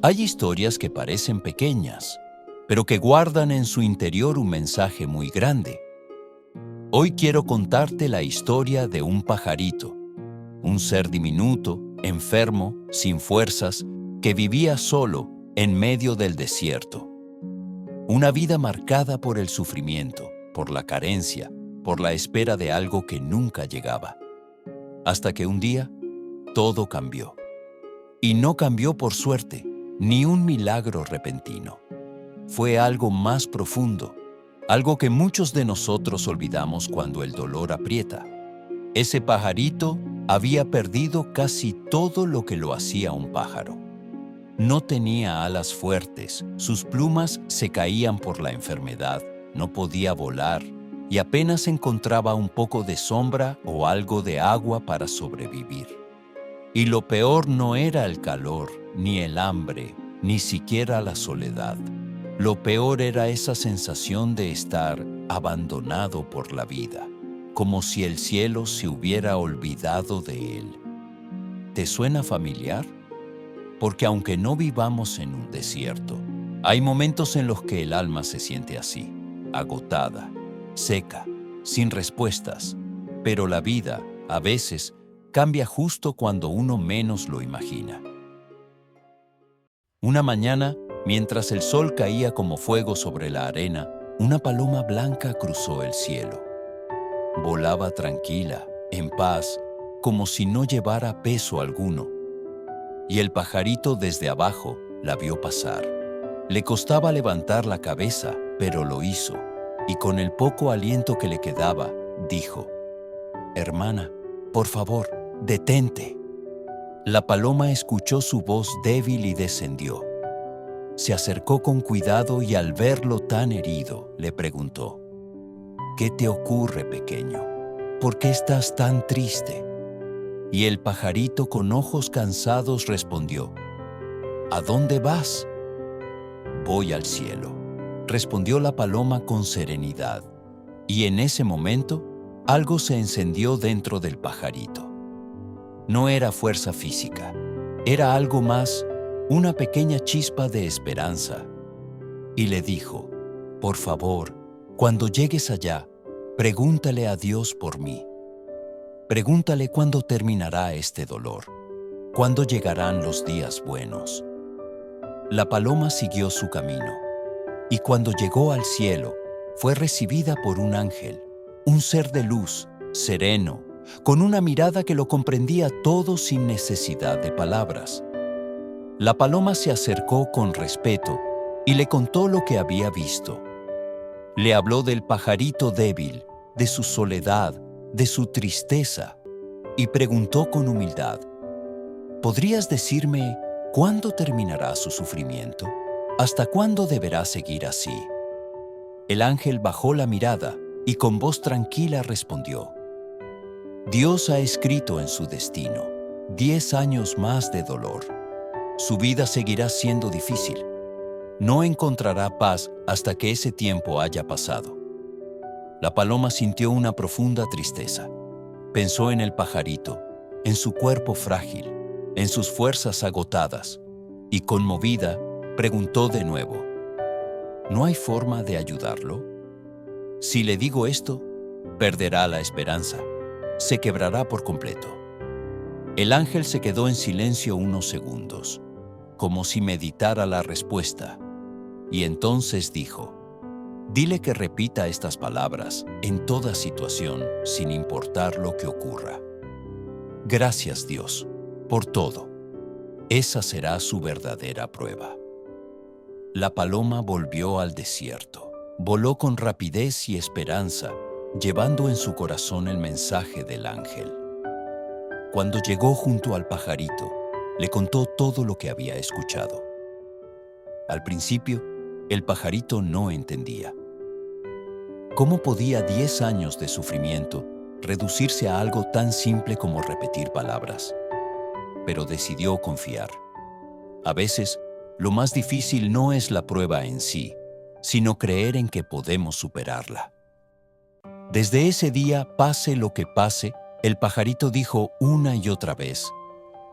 Hay historias que parecen pequeñas, pero que guardan en su interior un mensaje muy grande. Hoy quiero contarte la historia de un pajarito, un ser diminuto, enfermo, sin fuerzas, que vivía solo en medio del desierto. Una vida marcada por el sufrimiento, por la carencia, por la espera de algo que nunca llegaba. Hasta que un día, todo cambió. Y no cambió por suerte, ni un milagro repentino. Fue algo más profundo, algo que muchos de nosotros olvidamos cuando el dolor aprieta. Ese pajarito había perdido casi todo lo que lo hacía un pájaro. No tenía alas fuertes, sus plumas se caían por la enfermedad, no podía volar y apenas encontraba un poco de sombra o algo de agua para sobrevivir. Y lo peor no era el calor, ni el hambre, ni siquiera la soledad. Lo peor era esa sensación de estar abandonado por la vida, como si el cielo se hubiera olvidado de él. ¿Te suena familiar? Porque aunque no vivamos en un desierto, hay momentos en los que el alma se siente así, agotada, seca, sin respuestas. Pero la vida, a veces, cambia justo cuando uno menos lo imagina. Una mañana, mientras el sol caía como fuego sobre la arena, una paloma blanca cruzó el cielo. Volaba tranquila, en paz, como si no llevara peso alguno. Y el pajarito desde abajo la vio pasar. Le costaba levantar la cabeza, pero lo hizo, y con el poco aliento que le quedaba, dijo: «Hermana, por favor, detente». La paloma escuchó su voz débil y descendió. Se acercó con cuidado y al verlo tan herido, le preguntó: «¿Qué te ocurre, pequeño? ¿Por qué estás tan triste?». Y el pajarito con ojos cansados respondió: «¿A dónde vas?». «Voy al cielo», respondió la paloma con serenidad. Y en ese momento, algo se encendió dentro del pajarito. No era fuerza física, era algo más, una pequeña chispa de esperanza. Y le dijo: «Por favor, cuando llegues allá, pregúntale a Dios por mí. Pregúntale cuándo terminará este dolor, cuándo llegarán los días buenos». La paloma siguió su camino, y cuando llegó al cielo, fue recibida por un ángel, un ser de luz, sereno, con una mirada que lo comprendía todo sin necesidad de palabras. La paloma se acercó con respeto y le contó lo que había visto. Le habló del pajarito débil, de su soledad, de su tristeza, y preguntó con humildad: «¿Podrías decirme cuándo terminará su sufrimiento? ¿Hasta cuándo deberá seguir así?». El ángel bajó la mirada y con voz tranquila respondió: «Dios ha escrito en su destino 10 años más de dolor. Su vida seguirá siendo difícil. No encontrará paz hasta que ese tiempo haya pasado». La paloma sintió una profunda tristeza. Pensó en el pajarito, en su cuerpo frágil, en sus fuerzas agotadas, y conmovida, preguntó de nuevo: «¿No hay forma de ayudarlo? Si le digo esto, perderá la esperanza, se quebrará por completo». El ángel se quedó en silencio unos segundos, como si meditara la respuesta, y entonces dijo: «Dile que repita estas palabras en toda situación, sin importar lo que ocurra. Gracias, Dios, por todo. Esa será su verdadera prueba». La paloma volvió al desierto. Voló con rapidez y esperanza, llevando en su corazón el mensaje del ángel. Cuando llegó junto al pajarito, le contó todo lo que había escuchado. Al principio, el pajarito no entendía. ¿Cómo podía 10 años de sufrimiento reducirse a algo tan simple como repetir palabras? Pero decidió confiar. A veces, lo más difícil no es la prueba en sí, sino creer en que podemos superarla. Desde ese día, pase lo que pase, el pajarito dijo una y otra vez: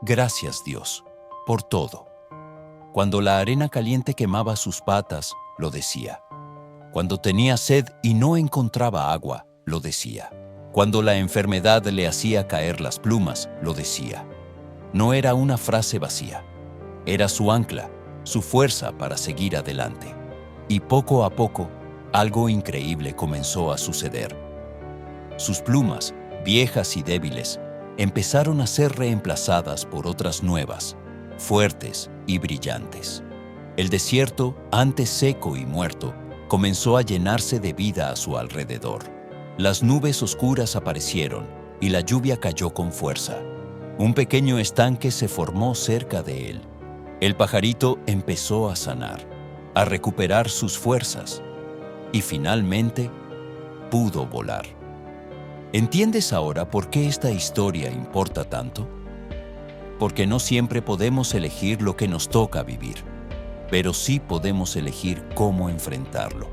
«Gracias, Dios, por todo». Cuando la arena caliente quemaba sus patas, lo decía. Cuando tenía sed y no encontraba agua, lo decía. Cuando la enfermedad le hacía caer las plumas, lo decía. No era una frase vacía. Era su ancla, su fuerza para seguir adelante. Y poco a poco, algo increíble comenzó a suceder. Sus plumas, viejas y débiles, empezaron a ser reemplazadas por otras nuevas, fuertes y brillantes. El desierto, antes seco y muerto, comenzó a llenarse de vida a su alrededor. Las nubes oscuras aparecieron y la lluvia cayó con fuerza. Un pequeño estanque se formó cerca de él. El pajarito empezó a sanar, a recuperar sus fuerzas y finalmente pudo volar. ¿Entiendes ahora por qué esta historia importa tanto? Porque no siempre podemos elegir lo que nos toca vivir, pero sí podemos elegir cómo enfrentarlo.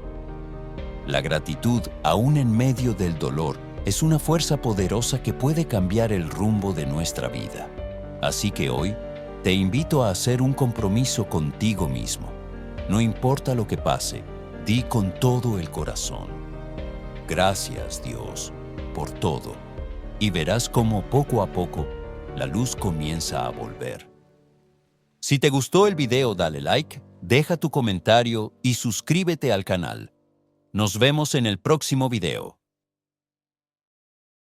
La gratitud, aún en medio del dolor, es una fuerza poderosa que puede cambiar el rumbo de nuestra vida. Así que hoy, te invito a hacer un compromiso contigo mismo. No importa lo que pase, di con todo el corazón: gracias, Dios, por todo. Y verás cómo poco a poco la luz comienza a volver. Si te gustó el video, dale like, deja tu comentario y suscríbete al canal. Nos vemos en el próximo video.